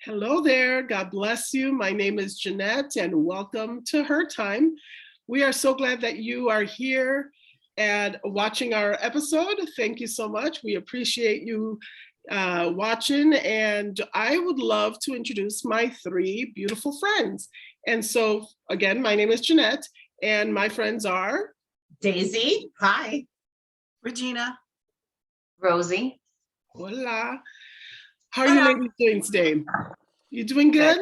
Hello there. God bless you. My name is Jeanette, and welcome to Her Time. We are so glad that you are here and watching our episode. Thank you so much. We appreciate you watching, and I would love to introduce my three beautiful friends. And so, again, my name is Jeanette, and my friends are Daisy. Hi. Regina. Rosie. Hola. How are you ladies doing today? You doing good?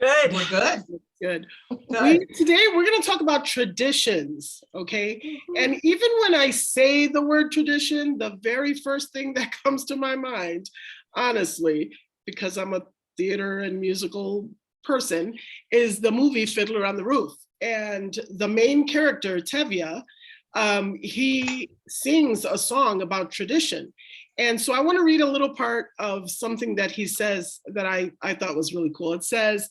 Good. We're good. Good. Good. Today we're going to talk about traditions, okay? And even when I say the word tradition, the very first thing that comes to my mind, honestly, because I'm a theater and musical person, is the movie Fiddler on the Roof. And the main character, Tevye, he sings a song about tradition. And so I want to read a little part of something that he says that I thought was really cool. It says,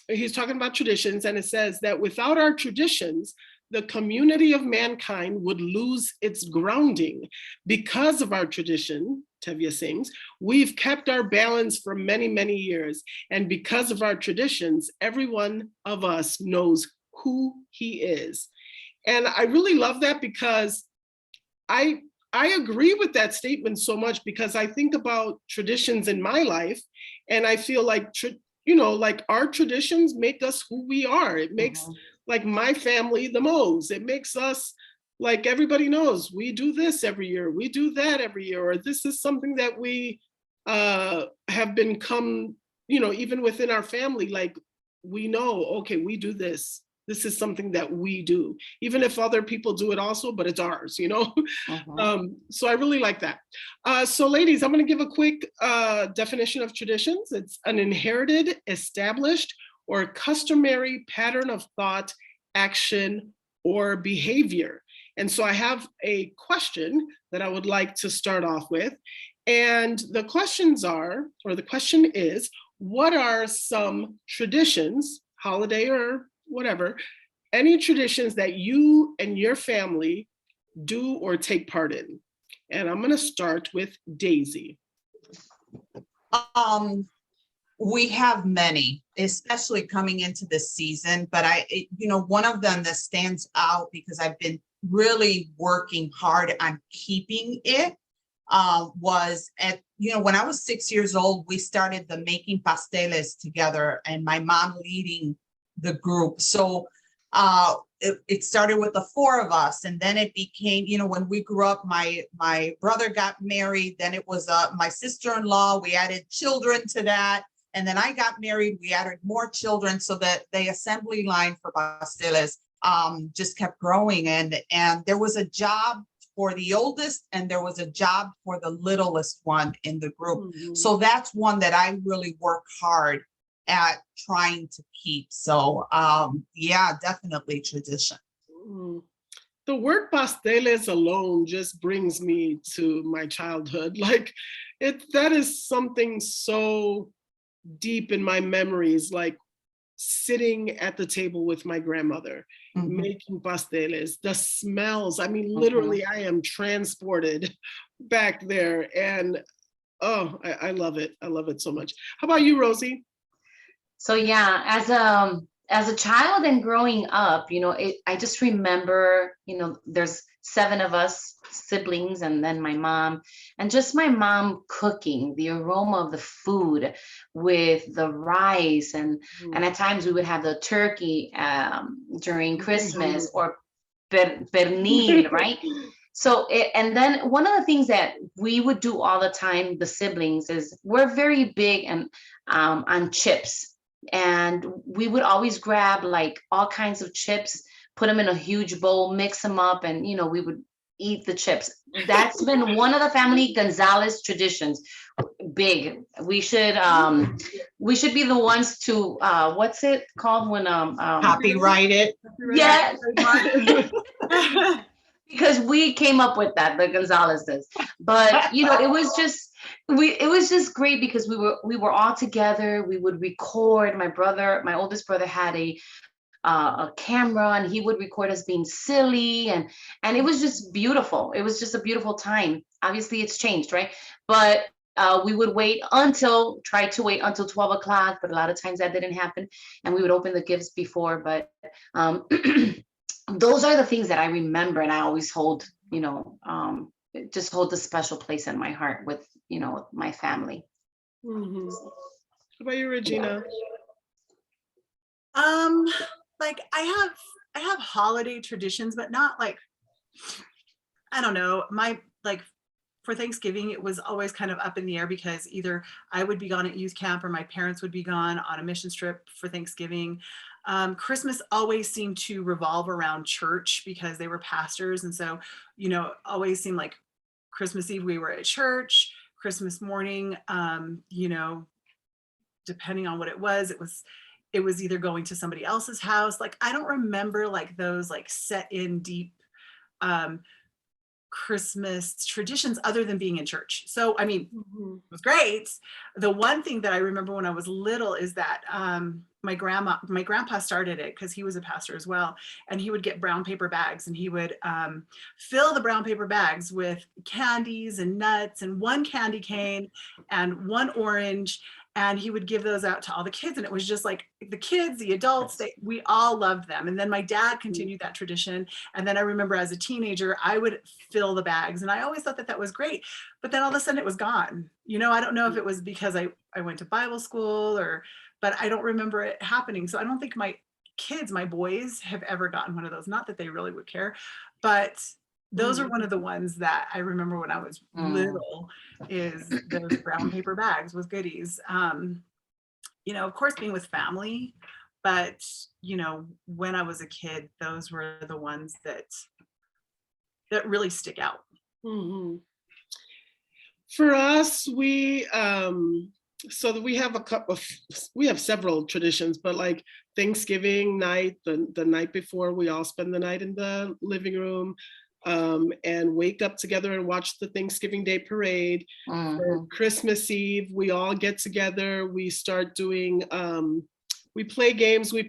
he's talking about traditions, and it says that without our traditions, the community of mankind would lose its grounding. Because of our tradition, Tevye sings, we've kept our balance for many, many years. And because of our traditions, every one of us knows who he is. And I really love that because I agree with that statement so much, because I think about traditions in my life, and I feel like, like our traditions make us who we are. It makes like my family the Moes. It makes us, like, everybody knows we do this every year, we do that every year, or this is something that we have become, even within our family, like we know, okay, we do this. This is something that we do, even if other people do it also, but it's ours, So I really like that. So ladies, I'm going to give a quick definition of traditions. It's an inherited, established, or customary pattern of thought, action, or behavior. And so I have a question that I would like to start off with. And the question is, what are some traditions, holiday or whatever, any traditions that you and your family do or take part in? And I'm going to start with Daisy. We have many, especially coming into this season, but one of them that stands out because I've been really working hard on keeping it was when I was 6 years old, we started the making pasteles together, and my mom leading the group. So it started with the four of us, and then it became, when we grew up, my brother got married, then it was my sister-in-law, we added children to that, and then I got married, we added more children, so that the assembly line for pasteles just kept growing, and there was a job for the oldest, and there was a job for the littlest one in the group. So that's one that I really work hard at trying to keep. So yeah, definitely tradition. The word pasteles alone just brings me to my childhood. Like that is something so deep in my memories, like sitting at the table with my grandmother, making pasteles, the smells. I mean, literally, I am transported back there, and oh, I love it. I love it so much. How about you, Rosie? So yeah, as a child and growing up, I just remember, there's 7 of us siblings and then my mom, and just my mom cooking, the aroma of the food with the rice, and at times we would have the turkey during Christmas or pernil, right? So, and then one of the things that we would do all the time, the siblings, is we're very big on chips. And we would always grab like all kinds of chips, put them in a huge bowl, mix them up, and we would eat the chips. That's been one of the family Gonzalez traditions. Big. We should be the ones to what's it called when Copyright it. Yes. Because we came up with that, the Gonzalezes. But it was just great because we were all together. We would record. My oldest brother had a camera, and he would record us being silly, and it was just beautiful. It was just a beautiful time. Obviously it's changed, right? But we would try to wait until 12 o'clock, but a lot of times that didn't happen. And we would open the gifts before, but those are the things that I remember, and I always hold, just hold a special place in my heart with, my family. Mhm. What about you, Regina? Like I have holiday traditions, but not like, I don't know, like for Thanksgiving, it was always kind of up in the air because either I would be gone at youth camp or my parents would be gone on a mission trip for Thanksgiving. Christmas always seemed to revolve around church because they were pastors. And so, always seemed like Christmas Eve, we were at church, Christmas morning, depending on what it was either going to somebody else's house. Like, I don't remember like those like set in deep, Christmas traditions other than being in church. So, I mean, Mhm. it was great. The one thing that I remember when I was little is that my grandpa started it because he was a pastor as well. And he would get brown paper bags and he would fill the brown paper bags with candies and nuts and one candy cane and one orange. And he would give those out to all the kids. And it was just like the kids, the adults, we all loved them. And then my dad continued that tradition. And then I remember as a teenager, I would fill the bags. And I always thought that was great. But then all of a sudden it was gone. I don't know if it was because I went to Bible school but I don't remember it happening. So I don't think my boys have ever gotten one of those. Not that they really would care, but those are one of the ones that I remember when I was little, is those brown paper bags with goodies. Of course, being with family, but when I was a kid, those were the ones that really stick out. Mhm. For us, we so that we have we have several traditions, but like Thanksgiving night, the night before, we all spend the night in the living room, and wake up together and watch the Thanksgiving Day parade. For Christmas Eve, we all get together, we start doing we play games, we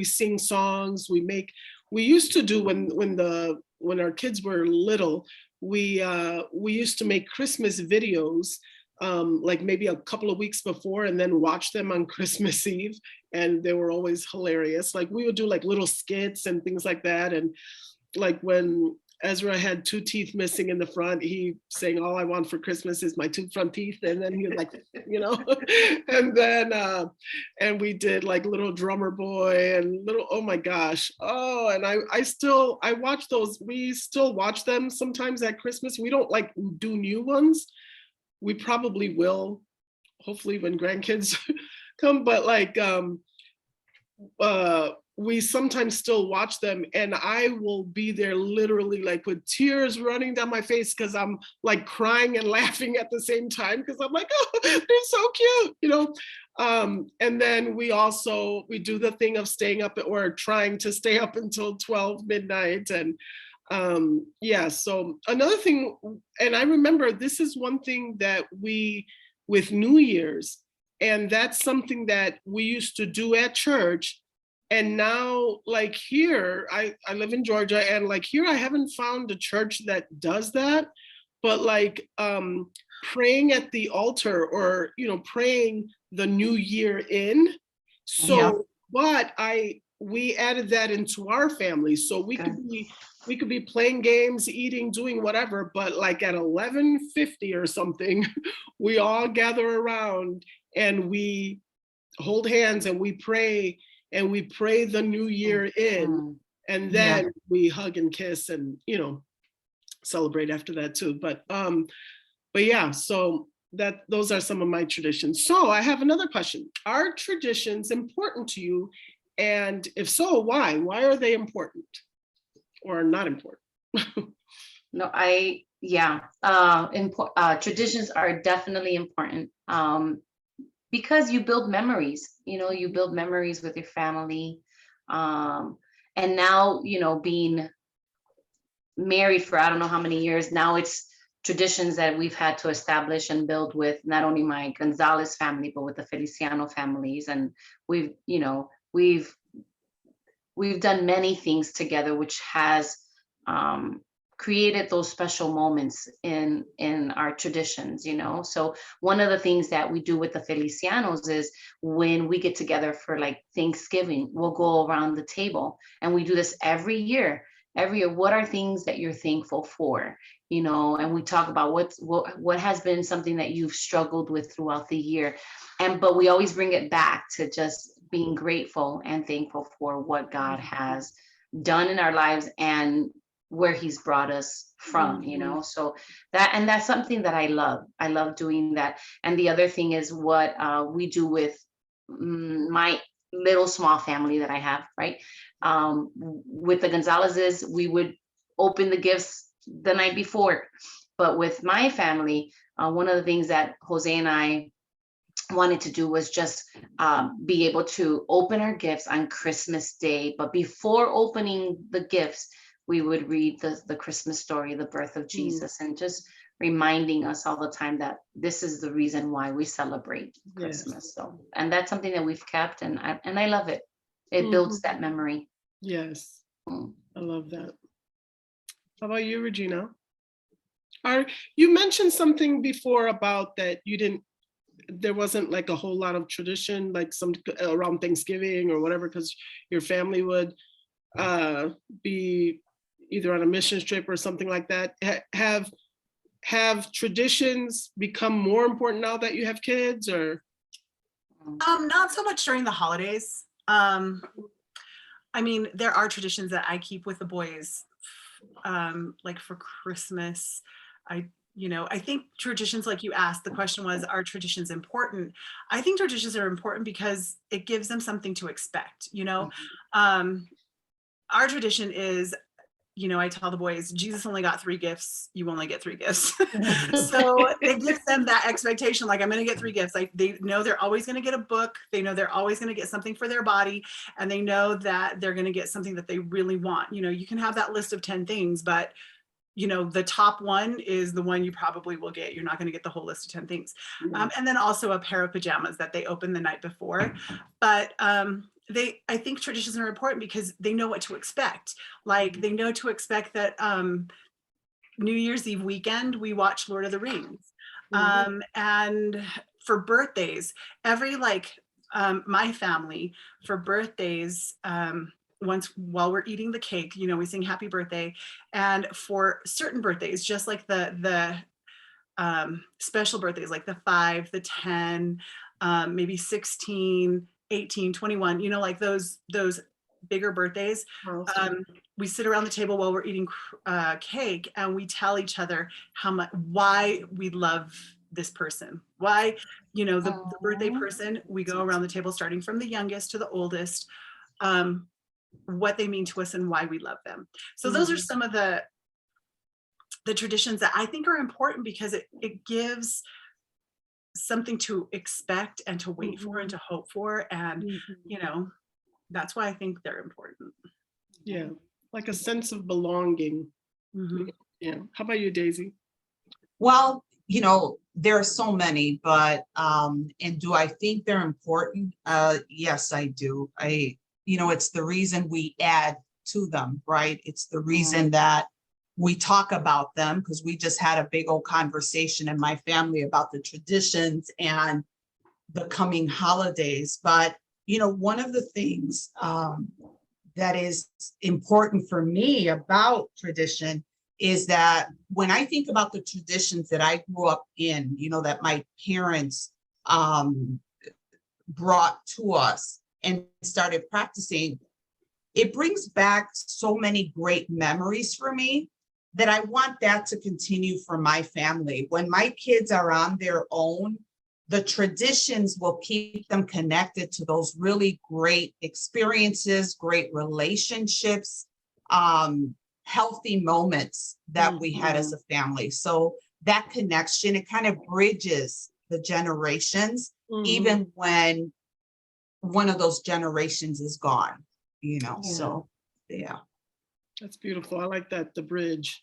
sing songs, we used to do when our kids were little, we used to make Christmas videos, like maybe a couple of weeks before, and then watch them on Christmas Eve, and they were always hilarious. Like, we would do like little skits and things like that. And like when Ezra had 2 teeth missing in the front, he saying, "All I want for Christmas is my 2 front teeth," and then he was like, and then and we did like Little Drummer Boy and little, oh my gosh, and I watch those. We still watch them sometimes at Christmas. We don't like do new ones. We probably will, hopefully, when grandkids come, but like we sometimes still watch them, and I will be there literally like with tears running down my face because I'm like crying and laughing at the same time, because I'm like, oh, they're so cute, and then we do the thing of staying up or trying to stay up until 12 midnight. And yeah, so another thing, and I remember this is one thing that with New Year's, and that's something that we used to do at church. And now, like here, I live in Georgia, and like here, I haven't found a church that does that. But like praying at the altar, or praying the new year in. So, but we added that into our family, so we could be playing games, eating, doing whatever. But like at 11:50 or something, we all gather around and we hold hands and we pray the new year in, and then we hug and kiss and celebrate after that too. But yeah, so those are some of my traditions. So I have another question. Are traditions important to you? And if so, why? Why are they important or not important? No, traditions are definitely important. Because you build memories, you build memories with your family. And now, being married for I don't know how many years now, it's traditions that we've had to establish and build with not only my Gonzalez family, but with the Feliciano families. And we've done many things together, which has created those special moments in our traditions, you know. So one of the things that we do with the Felicianos is when we get together for like Thanksgiving, we'll go around the table, and we do this every year. Every year, what are things that you're thankful for, you know? And we talk about what has been something that you've struggled with throughout the year, and but we always bring it back to just being grateful and thankful for what God has done in our lives and where he's brought us from, you know. So that's something that I love doing that. And the other thing is what we do with my little small family that I have, right? With the Gonzalez's, we would open the gifts the night before, but with my family, one of the things that Jose and I wanted to do was just be able to open our gifts on Christmas Day. But before opening the gifts, we would read the Christmas story, the birth of Jesus, and just reminding us all the time that this is the reason why we celebrate Christmas. So, and that's something that we've kept, and I love it. It builds that memory. Yes, Mm. I love that. How about you, Regina? You mentioned something before about that there wasn't like a whole lot of tradition, like some around Thanksgiving or whatever, because your family would be either on a mission trip or something like that. Have traditions become more important now that you have kids, or? Not so much during the holidays. I mean, there are traditions that I keep with the boys, like for Christmas. I think traditions, like you asked, the question was, are traditions important? I think traditions are important because it gives them something to expect, you know. Our tradition is, I tell the boys, Jesus only got 3 gifts, you only get 3 gifts. So it gives them that expectation, like, I'm going to get 3 gifts. Like, they know they're always going to get a book. They know they're always going to get something for their body. And they know that they're going to get something that they really want. You can have that list of 10 things, but the top one is the one you probably will get. You're not going to get the whole list of 10 things. And then also a pair of pajamas that they open the night before. But I think traditions are important because they know what to expect. Like, they know to expect that New Year's Eve weekend, we watch Lord of the Rings. And for birthdays, my family, for birthdays, once while we're eating the cake, we sing happy birthday. And for certain birthdays, just like the special birthdays, like the 5, the 10, maybe 16, 18, 21, like those bigger birthdays, we sit around the table while we're eating cake, and we tell each other why we love this person, why, the birthday person. We go around the table, starting from the youngest to the oldest, what they mean to us and why we love them. So those are some of the traditions that I think are important, because it gives something to expect and to wait for and to hope for. And, that's why I think they're important. Yeah, like a sense of belonging. Yeah. How about you, Daisy? Well, there are so many, but and do I think they're important? Yes, I do. It's the reason we add to them, right? It's the reason that we talk about them, because we just had a big old conversation in my family about the traditions and the coming holidays. But, one of the things that is important for me about tradition is that when I think about the traditions that I grew up in, that my parents brought to us and started practicing, it brings back so many great memories for me that I want that to continue for my family. When my kids are on their own, the traditions will keep them connected to those really great experiences, great relationships, healthy moments that we had as a family. So that connection, it kind of bridges the generations, even when one of those generations is gone, so yeah. That's beautiful. I like that, the bridge.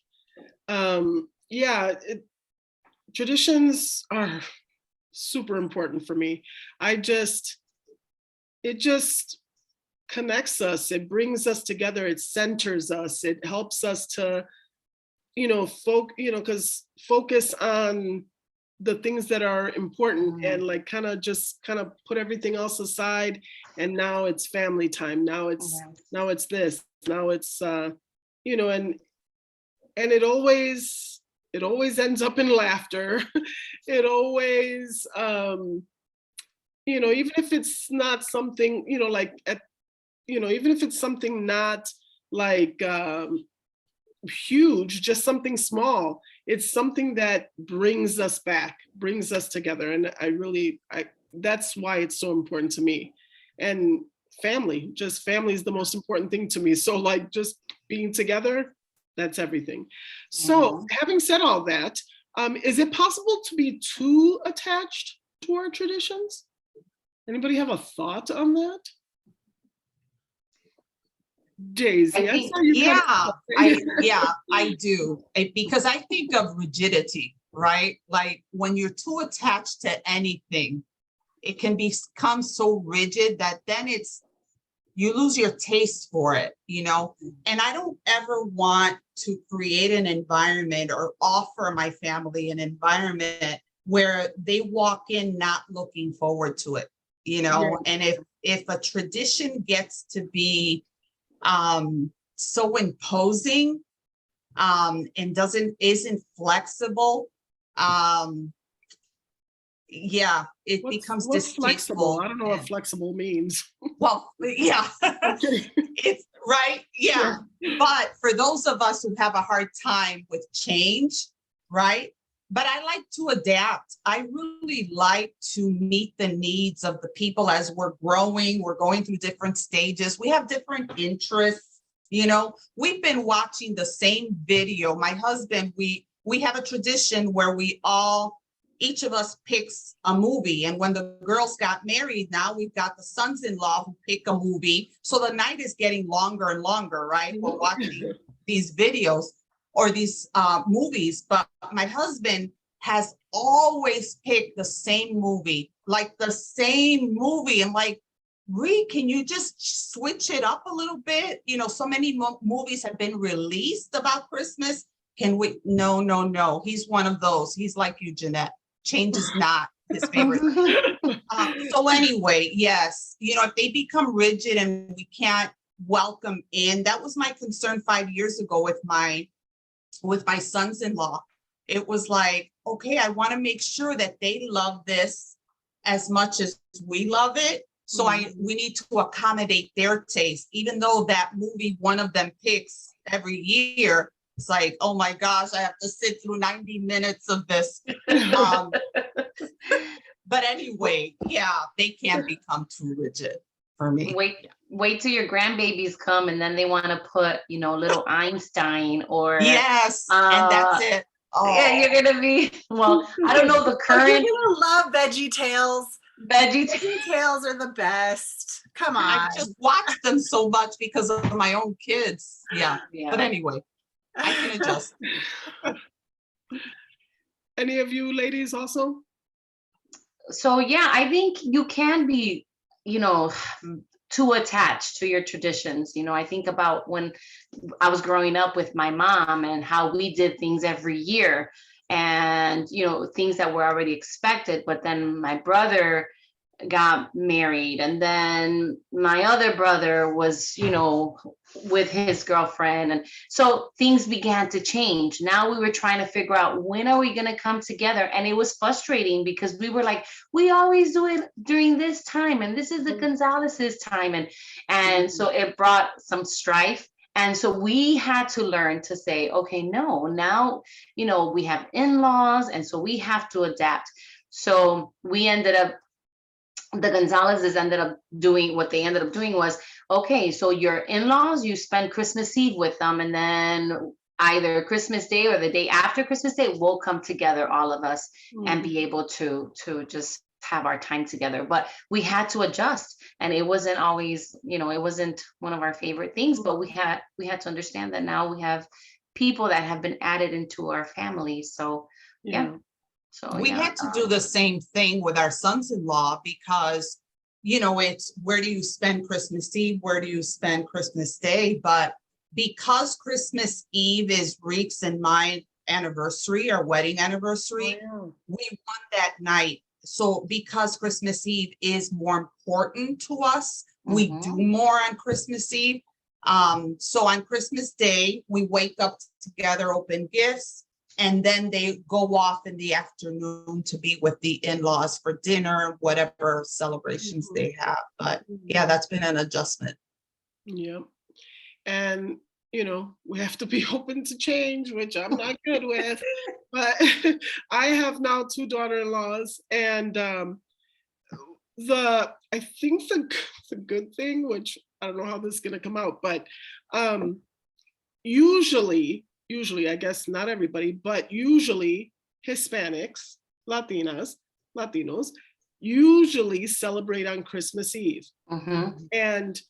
Traditions are super important for me. It just connects us. It brings us together. It centers us. It helps us to because focus on the things that are important and like kind of put everything else aside. And now it's family time. Now it's this. Now it's and it always ends up in laughter. It always even if it's not something even if it's something not like huge, just something small, it's something that brings us back, brings us together. And I that's why it's so important to me. And family is the most important thing to me. So like just being together, that's everything. So having said all that, is it possible to be too attached to our traditions? Anybody have a thought on that? Daisy, I saw you. I do. Because I think of rigidity, right? Like when you're too attached to anything, it can become so rigid that then you lose your taste for it, And I don't ever want to create an environment or offer my family an environment where they walk in not looking forward to it, And if a tradition gets to be so imposing and isn't flexible, it becomes what's distasteful. Flexible? I don't know what flexible means. Well, yeah. It's right. Yeah. But for those of us who have a hard time with change, right? But I like to adapt. I really like to meet the needs of the people as we're growing. We're going through different stages. We have different interests. We've been watching the same video. My husband, we have a tradition where each of us picks a movie. And when the girls got married, now we've got the sons-in-law who pick a movie. So the night is getting longer and longer, right? We're watching these videos or these movies, but my husband has always picked the same movie, like the same movie. I'm like, can you just switch it up a little bit? So many movies have been released about Christmas. Can we? No. He's one of those. He's like you, Jeanette. Change is not his favorite. So anyway, yes, if they become rigid and we can't welcome in, that was my concern 5 years ago with my sons-in-law. It was like, okay, I want to make sure that they love this as much as we love it. So we need to accommodate their taste, even though that movie one of them picks every year. It's like, oh my gosh, I have to sit through 90 minutes of this. But anyway, they can become too rigid for me. Wait till your grandbabies come and then they want to put, little Einstein or yes, and that's it. Oh. Yeah, you're gonna be I don't know the current. You're gonna love Veggie Tales. Veggie Tales are the best. Come on. I just watched them so much because of my own kids. Yeah. But anyway, I can adjust. Any of you ladies also? So I think you can be, too attached to your traditions. I think about when I was growing up with my mom and how we did things every year and, things that were already expected. But then my brother got married and then my other brother was, with his girlfriend. And so things began to change. Now we were trying to figure out when are we going to come together? And it was frustrating because we were like, we always do it during this time. And this is the Gonzalez's time. And so it brought some strife. And so we had to learn to say, okay, no, now, we have in-laws. And so we have to adapt. So the Gonzalez's ended up doing what they ended up doing was, okay, so your in-laws, you spend Christmas Eve with them, and then either Christmas Day or the day after Christmas Day, we'll come together, all of us, and be able to just have our time together. But we had to adjust, and it wasn't always, it wasn't one of our favorite things, but we had to understand that now we have people that have been added into our family. So So we had to do the same thing with our sons-in-law because, it's where do you spend Christmas Eve? Where do you spend Christmas Day? But because Christmas Eve is Reek's and my anniversary, our wedding anniversary, Wow. we won that night. So because Christmas Eve is more important to us, we do more on Christmas Eve. So on Christmas Day, we wake up together, open gifts, and then they go off in the afternoon to be with the in-laws for dinner, whatever celebrations they have. But yeah, that's been an adjustment. Yep. And, you know, we have to be open to change, which I'm not good with. But I have now 2 daughter-in-laws, and I think the good thing, which I don't know how this is gonna come out, but usually, I guess not everybody, but usually Hispanics, Latinos usually celebrate on Christmas Eve. And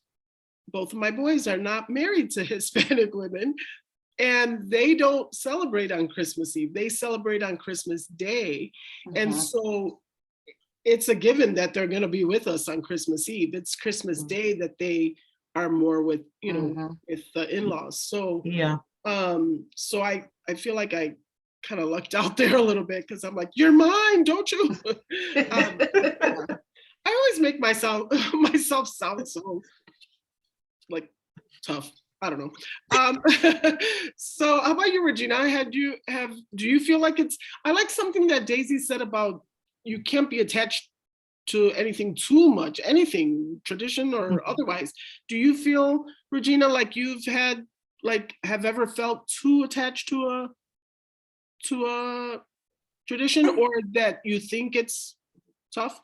both of my boys are not married to Hispanic women, and they don't celebrate on Christmas Eve. They celebrate on Christmas Day. And so it's a given that they're going to be with us on Christmas Eve. It's Christmas Day that they are more with, you know, with the in-laws. So Yeah. so I feel like I kind of lucked out there a little bit, because I'm like, you're mine, don't you? I always make myself sound so like tough. I don't know. So how about you, Regina? Do you feel like I like something that Daisy said about you can't be attached to anything too much, anything, tradition or otherwise. Do you feel, Regina, like have ever felt too attached to a tradition, or that you think it's tough?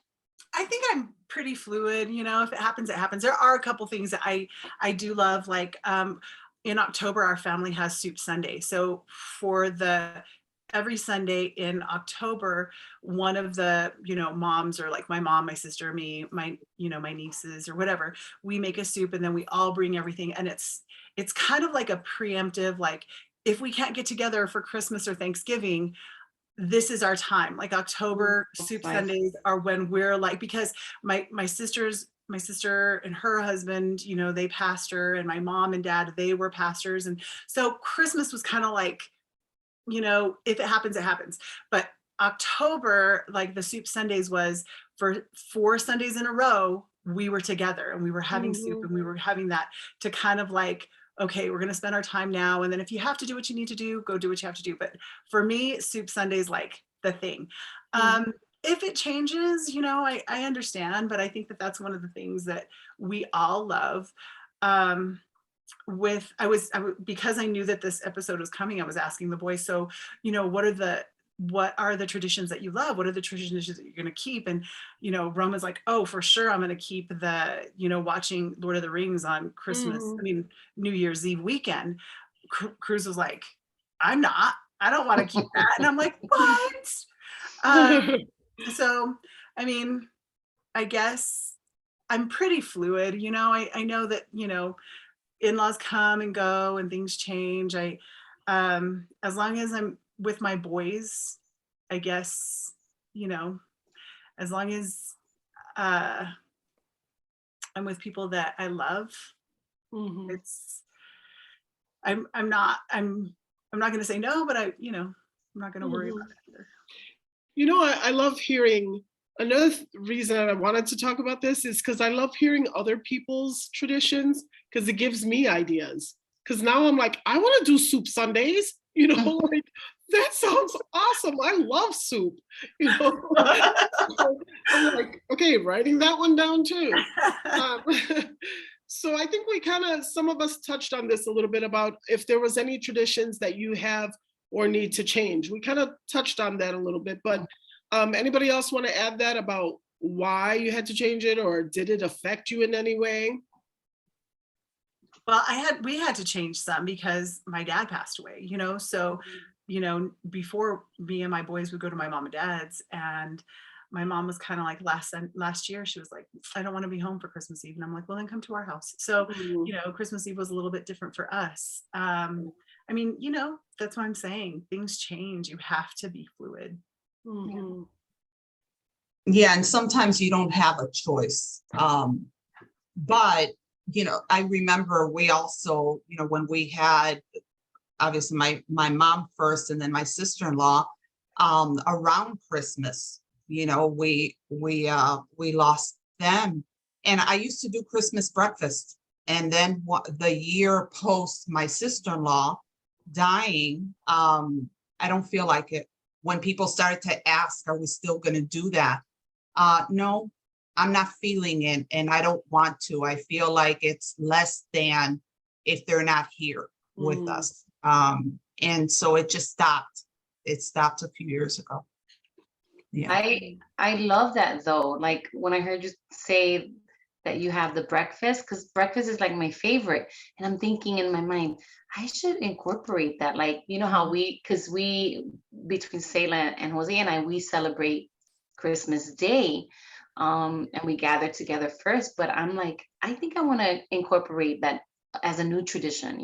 I think I'm pretty fluid, you know, if it happens, it happens. There are a couple things that I do love, like in October, our family has Soup Sunday. So for every Sunday in October, one of the, you know, moms, or like my mom, my sister, me, my nieces or whatever, we make a soup, and then we all bring everything. And it's kind of like a preemptive, like, if we can't get together for Christmas or Thanksgiving, this is our time. Like October Soup Sundays are when we're like, because my sister and her husband, you know, they pastor, and my mom and dad, they were pastors. And so Christmas was kind of like, you know, if it happens, it happens. But October, like the Soup Sundays, was for 4 Sundays in a row, we were together and we were having soup, and we were having that to kind of like, okay, we're going to spend our time now. And then if you have to do what you need to do, go do what you have to do. But for me, Soup Sunday is like the thing. If it changes, you know, I understand, but I think that that's one of the things that we all love. Because I knew that this episode was coming, I was asking the boys, so, you know, what are the traditions that you love? What are the traditions that you're going to keep? And, you know, Roman's like, oh, for sure, I'm going to keep the, you know, watching Lord of the Rings on Christmas, New Year's Eve weekend. Cruz was like, I don't want to keep that. And I'm like, what? So, I mean, I guess I'm pretty fluid, you know. I know that, you know, in-laws come and go and things change. As long as I'm with my boys, I guess, you know, as long as I'm with people that I love, it's I'm not going to say no, but you know, I'm not going to worry about it either. You know, I love hearing, another reason I wanted to talk about this is because I love hearing other people's traditions, because it gives me ideas. Because now I'm like, I want to do Soup Sundays, you know, like that sounds awesome. I love soup, you know. So I'm like, okay, writing that one down too. So I think some of us touched on this a little bit about if there was any traditions that you have or need to change. We kind of touched on that a little bit, but anybody else want to add that about why you had to change it, or did it affect you in any way? Well, we had to change some because my dad passed away, you know, so, you know, before, me and my boys would go to my mom and dad's, and my mom was kind of like last year, she was like, I don't want to be home for Christmas Eve. And I'm like, well, then come to our house. So, you know, Christmas Eve was a little bit different for us. I mean, you know, that's what I'm saying. Things change. You have to be fluid. Yeah, and sometimes you don't have a choice. But I remember we also, when we had, obviously my mom first and then my sister-in-law, around Christmas, we lost them. And I used to do Christmas breakfast. And then the year post my sister-in-law dying, I don't feel like it. When people started to ask, are we still going to do that? No, I'm not feeling it, and I don't want to. I feel like it's less than if they're not here with us. And so it just stopped. It stopped a few years ago. Yeah. I love that though. Like when I heard you say that you have the breakfast, because breakfast is like my favorite. And I'm thinking in my mind, I should incorporate that. Like, how because between Selah and Jose and I, we celebrate Christmas Day. And we gather together first. But I'm like, I think I want to incorporate that as a new tradition,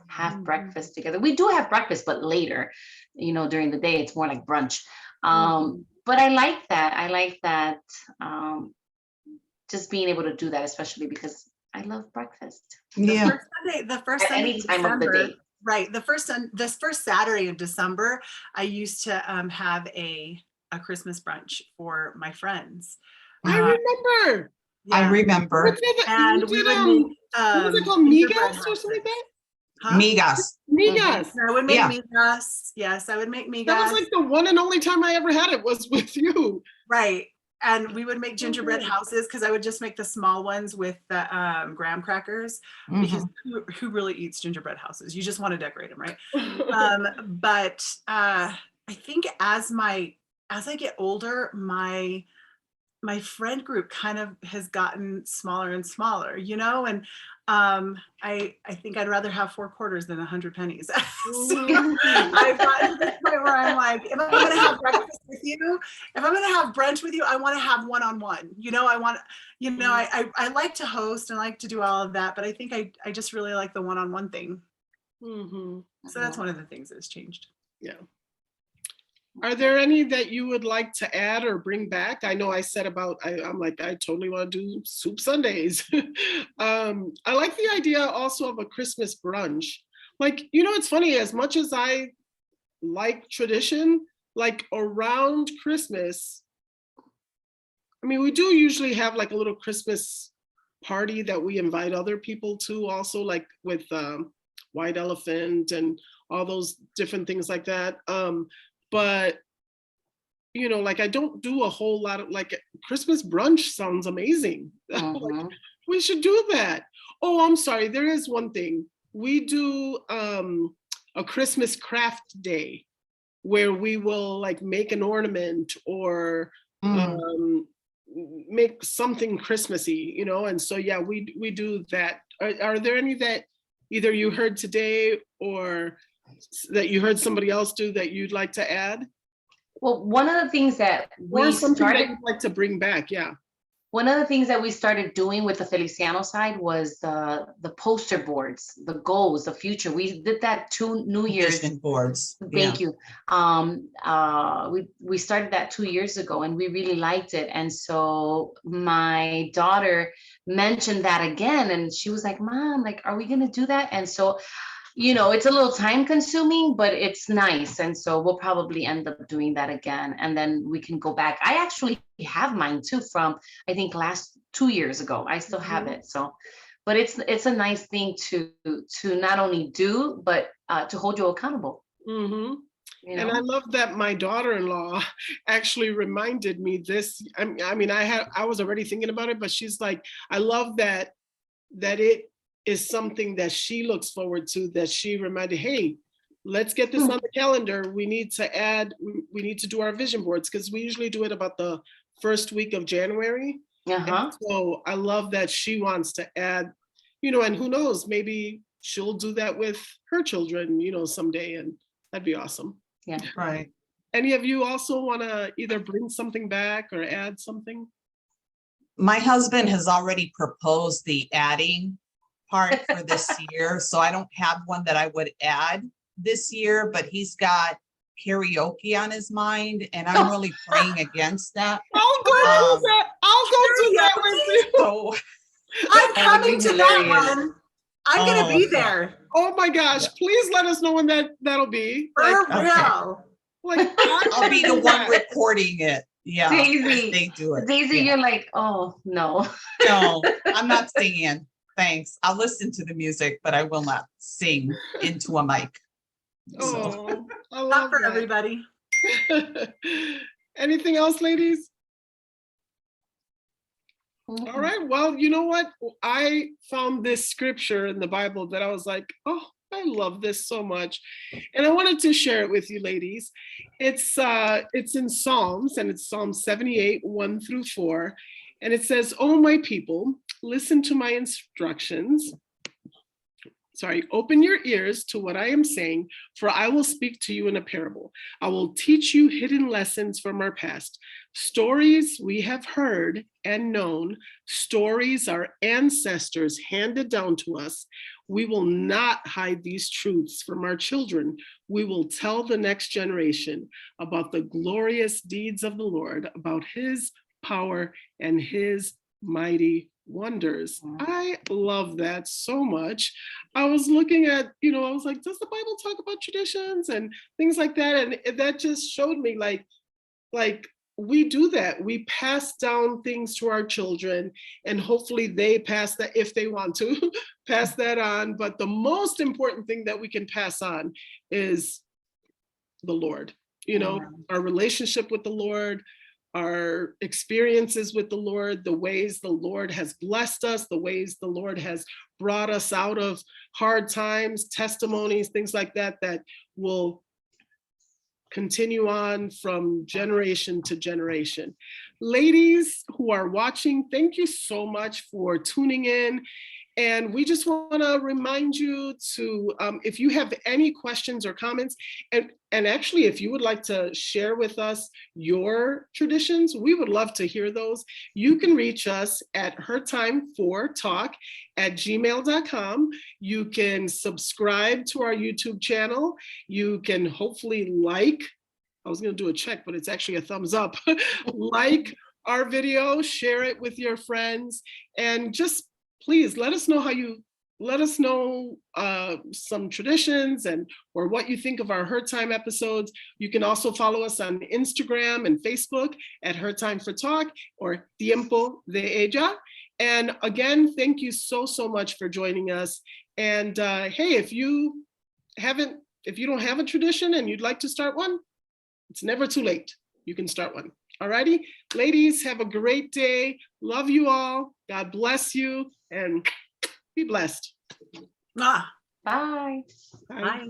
have breakfast together. We do have breakfast, but later, during the day, it's more like brunch. But I like that. I like that. Just being able to do that, especially because I love breakfast. Yeah. The first At Sunday any time of the day. Right. This first Saturday of December, I used to have a Christmas brunch for my friends. I remember. I remember. And we would make what was it called? Migas or something like that? Huh? Migas. Migas. I would make migas. Yes, I would make migas. That was like the one and only time I ever had it was with you. Right. And we would make gingerbread houses because I would just make the small ones with the graham crackers, because who really eats gingerbread houses? You just want to decorate them, right? But I think as I get older, my friend group kind of has gotten smaller and smaller, and I think I'd rather have 4 quarters than 100 pennies. So I've gotten to the point where I'm like, if I'm going to have breakfast with you, if I'm going to have brunch with you, I want to have one-on-one. I want, I like to host and like to do all of that, but I think I just really like the one-on-one thing. So that's one of the things that's changed. Yeah. Are there any that you would like to add or bring back? I know I said I'm like, I totally want to do soup Sundays. I like the idea also of a Christmas brunch. Like, it's funny, as much as I like tradition, like around Christmas, I mean, we do usually have like a little Christmas party that we invite other people to also, like with White Elephant and all those different things like that. But, like I don't do a whole lot of like Christmas brunch sounds amazing. Like, we should do that. Oh, I'm sorry. There is one thing. We do a Christmas craft day where we will like make an ornament or make something Christmassy, and so, yeah, we do that. Are there any that either you heard today or that you heard somebody else do that you'd like to add? Well, one of the things that we that you'd like to bring back, yeah. One of the things that we started doing with the Feliciano side was the poster boards, the goals, the future. We did that 2 New Year's. Vision boards. Thank you. We started that 2 years ago and we really liked it. And so my daughter mentioned that again and she was like, Mom, like, are we gonna do that? And so, it's a little time consuming, but it's nice. And so we'll probably end up doing that again. And then we can go back. I actually have mine too from, I think, last 2 years ago. I still have it. So, but it's a nice thing to not only do, but to hold you accountable. And I love that my daughter-in-law actually reminded me this. I mean, I was already thinking about it, but she's like, I love that it is something that she looks forward to, that she reminded, hey, let's get this on the calendar. We need to do our vision boards because we usually do it about the first week of January. And so I love that she wants to add, and who knows, maybe she'll do that with her children, someday, and that'd be awesome. Yeah. Right. Any of you also want to either bring something back or add something? My husband has already proposed the adding part for this year, so I don't have one that I would add this year, but he's got karaoke on his mind, and I'm really praying against that. I'll go do that. I'll go do that with you. So I'm That would be coming to that hilarious. one. I'm gonna be there. Oh my gosh, please let us know when that'll be. For Okay. real. I'll be the one with. recording it. Yeah. as Daisy, They do it. Daisy, Yeah. you're like, oh no. No, I'm not singing. Thanks. I'll listen to the music, but I will not sing into a mic. So, Oh, I Not love for that. everybody. Anything else, ladies? All right. Well, you know what? I found this scripture in the Bible that I was like, oh, I love this so much. And I wanted to share it with you, ladies. It's in Psalms, and it's Psalm 78, 1-4. And it says, "Oh, my people, listen to my instructions. Open your ears to what I am saying, for I will speak to you in a parable. I will teach you hidden lessons from our past, stories we have heard and known, stories our ancestors handed down to us. We will not hide these truths from our children. We will tell the next generation about the glorious deeds of the Lord, about his power and his mighty wonders." I love that so much. I was looking at, I was like, does the Bible talk about traditions and things like that? And that just showed me like we do that. We pass down things to our children, and hopefully they pass that, if they want to, pass that on. But the most important thing that we can pass on is the Lord, our relationship with the Lord, our experiences with the Lord, the ways the Lord has blessed us, the ways the Lord has brought us out of hard times, testimonies, things like that, that will continue on from generation to generation. Ladies who are watching, thank you so much for tuning in. And we just want to remind you to, if you have any questions or comments, and actually, if you would like to share with us your traditions, we would love to hear those. You can reach us at hertime4talk@gmail.com. You can subscribe to our YouTube channel. You can hopefully I was going to do a check, but it's actually a thumbs up. Like our video, share it with your friends, and just please let us know some traditions or what you think of our Her Time episodes. You can also follow us on Instagram and Facebook at Her Time for Talk or Tiempo de Ella. And again, thank you so much for joining us. And hey, if you don't have a tradition and you'd like to start one, it's never too late. You can start one. All righty, ladies, have a great day. Love you all. God bless you, and be blessed. Ah, Bye. Bye. bye.